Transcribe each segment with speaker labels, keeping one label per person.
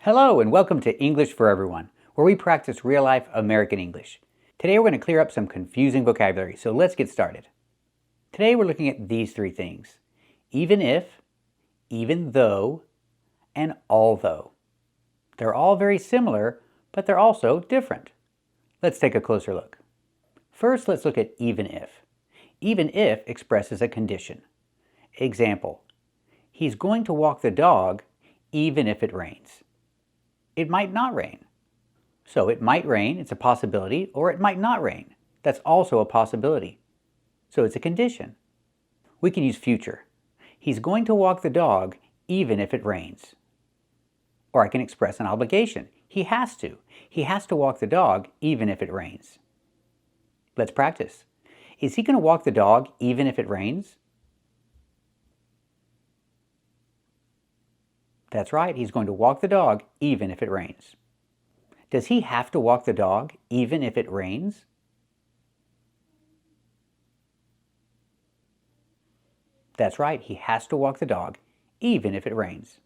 Speaker 1: Hello and welcome to English for Everyone, where we practice real-life American English. Today we're going to clear up some confusing vocabulary, so let's get started. Today we're looking at these three things: even if, even though, and although. They're all very similar, but they're also different. Let's take a closer look. First, let's look at even if. Even if expresses a condition. Example: he's going to walk the dog even if it rains. It might not rain. So it might rain, it's a possibility, or it might not rain. That's also a possibility. So it's a condition. We can use future. He's going to walk the dog even if it rains. Or I can express an obligation. He has to. He has to walk the dog even if it rains. Let's practice. Is he going to walk the dog even if it rains? That's right, he's going to walk the dog even if it rains. Does he have to walk the dog even if it rains? That's right, he has to walk the dog even if it rains.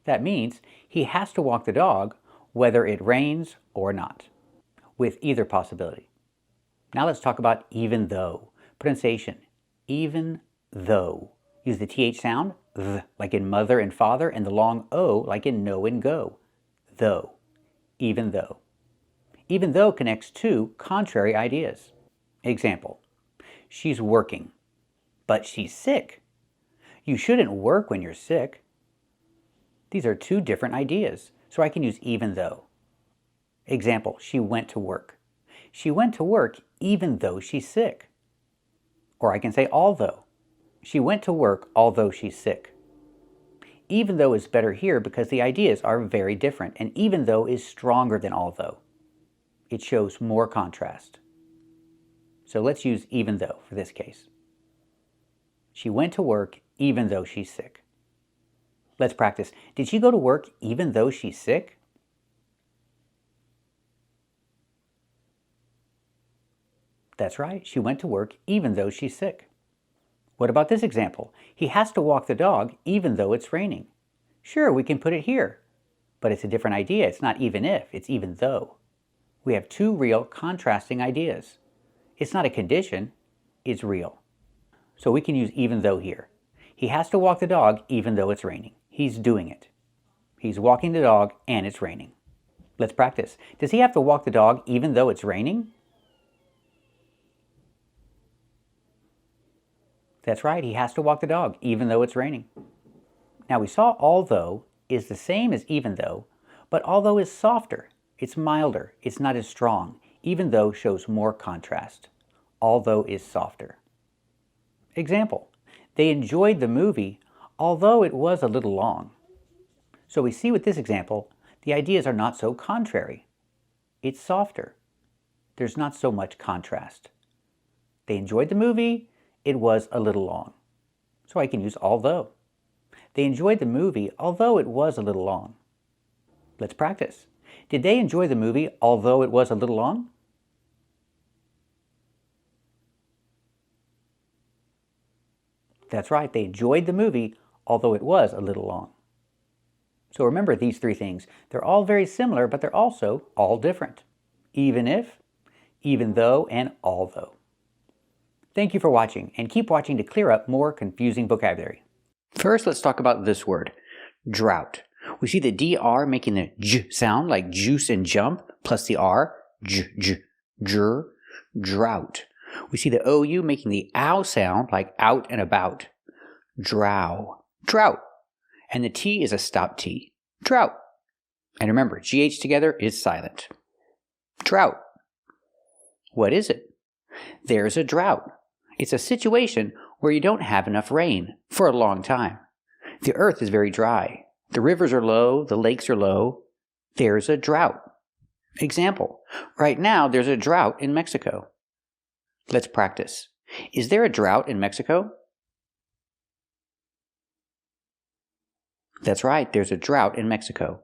Speaker 1: That means he has to walk the dog whether it rains or not, with either possibility. Now let's talk about even though. Pronunciation: even though. Use the TH sound, th, like in mother and father, and the long O like in know and go. Though. Even though. Even though connects two contrary ideas. Example: she's working, but she's sick. You shouldn't work when you're sick. These are two different ideas, so I can use even though. Example: she went to work. She went to work even though she's sick. Or I can say although. She went to work although she's sick. Even though is better here because the ideas are very different, and even though is stronger than although. It shows more contrast. So let's use even though for this case. She went to work even though she's sick. Let's practice. Did she go to work even though she's sick? That's right, she went to work even though she's sick. What about this example? He has to walk the dog even though it's raining. Sure, we can put it here, but it's a different idea. It's not even if, it's even though. We have two real contrasting ideas. It's not a condition, it's real. So we can use even though here. He has to walk the dog even though it's raining. He's doing it. He's walking the dog and it's raining. Let's practice. Does he have to walk the dog even though it's raining? That's right, he has to walk the dog even though it's raining. Now we saw although is the same as even though, but although is softer, it's milder, it's not as strong. Even though shows more contrast. Although is softer. Example: they enjoyed the movie although it was a little long. So we see with this example, the ideas are not so contrary. It's softer. There's not so much contrast. They enjoyed the movie, it was a little long. So I can use although. They enjoyed the movie although it was a little long. Let's practice. Did they enjoy the movie although it was a little long? That's right, they enjoyed the movie although it was a little long. So remember these three things. They're all very similar, but they're also all different. Even if, even though, and although. Thank you for watching, and keep watching to clear up more confusing vocabulary. First, let's talk about this word, drought. We see the DR making the J sound like juice and jump, plus the R, drought. We see the OU making the OW sound like out and about, drought. And the T is a stop T, drought. And remember, GH together is silent. Drought. What is it? There's a drought. It's a situation where you don't have enough rain for a long time. The earth is very dry. The rivers are low. The lakes are low. There's a drought. Example: right now there's a drought in Mexico. Let's practice. Is there a drought in Mexico? That's right, there's a drought in Mexico.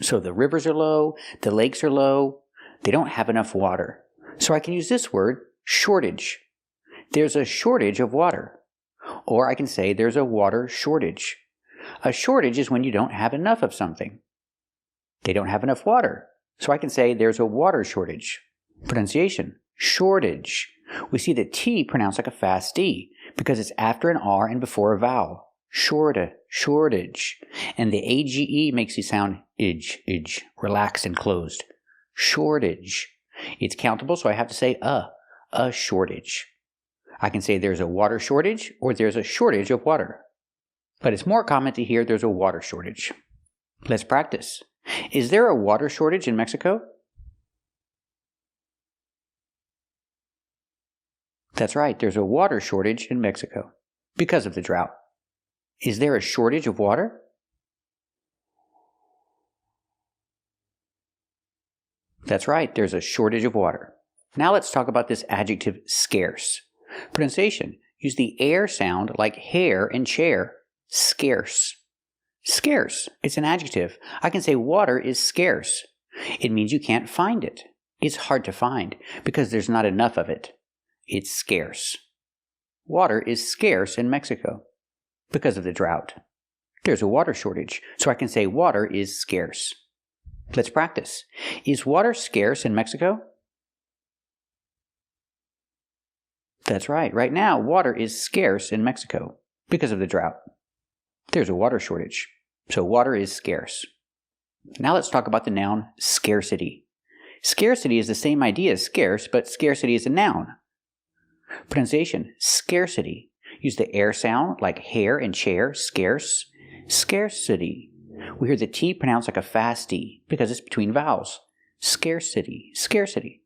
Speaker 1: So the rivers are low. The lakes are low. They don't have enough water. So I can use this word, shortage. There's a shortage of water. Or I can say there's a water shortage. A shortage is when you don't have enough of something. They don't have enough water, so I can say there's a water shortage. Pronunciation, shortage. We see the T pronounced like a fast D because it's after an R and before a vowel. Shortage. And the AGE makes you sound idge, relaxed and closed. Shortage. It's countable, so I have to say a shortage. I can say there's a water shortage or there's a shortage of water. But it's more common to hear there's a water shortage. Let's practice. Is there a water shortage in Mexico? That's right, there's a water shortage in Mexico because of the drought. Is there a shortage of water? That's right, there's a shortage of water. Now let's talk about this adjective scarce. Pronunciation, use the air sound like hair and chair. Scarce. Scarce, it's an adjective. I can say water is scarce. It means you can't find it. It's hard to find because there's not enough of it. It's scarce. Water is scarce in Mexico because of the drought. There's a water shortage, so I can say water is scarce. Let's practice. Is water scarce in Mexico? That's right. Right now, water is scarce in Mexico because of the drought. There's a water shortage, so water is scarce. Now let's talk about the noun scarcity. Scarcity is the same idea as scarce, but scarcity is a noun. Pronunciation, scarcity. Use the air sound like hair and chair, scarce. Scarcity. We hear the T pronounced like a fast D because it's between vowels. Scarcity. Scarcity.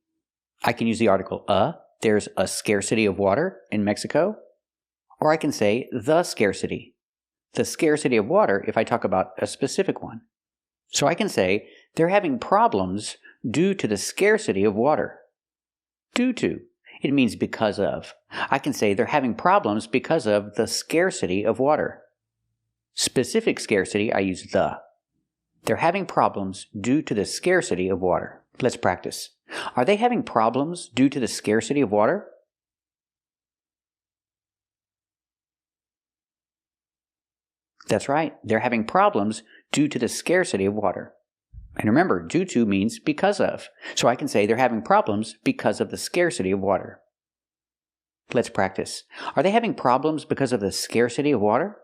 Speaker 1: I can use the article there's a scarcity of water in Mexico. Or I can say the scarcity. The scarcity of water if I talk about a specific one. So I can say they're having problems due to the scarcity of water. Due to. It means because of. I can say they're having problems because of the scarcity of water. Specific scarcity, I use the. They're having problems due to the scarcity of water. Let's practice. Are they having problems due to the scarcity of water? That's right. They're having problems due to the scarcity of water. And remember, due to means because of. So I can say they're having problems because of the scarcity of water. Let's practice. Are they having problems because of the scarcity of water?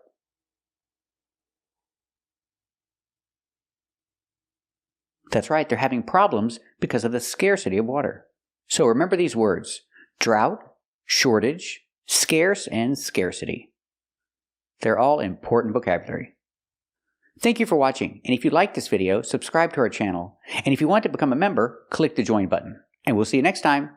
Speaker 1: That's right, they're having problems because of the scarcity of water. So remember these words: drought, shortage, scarce, and scarcity. They're all important vocabulary. Thank you for watching, and if you like this video, subscribe to our channel. And if you want to become a member, click the join button. And we'll see you next time.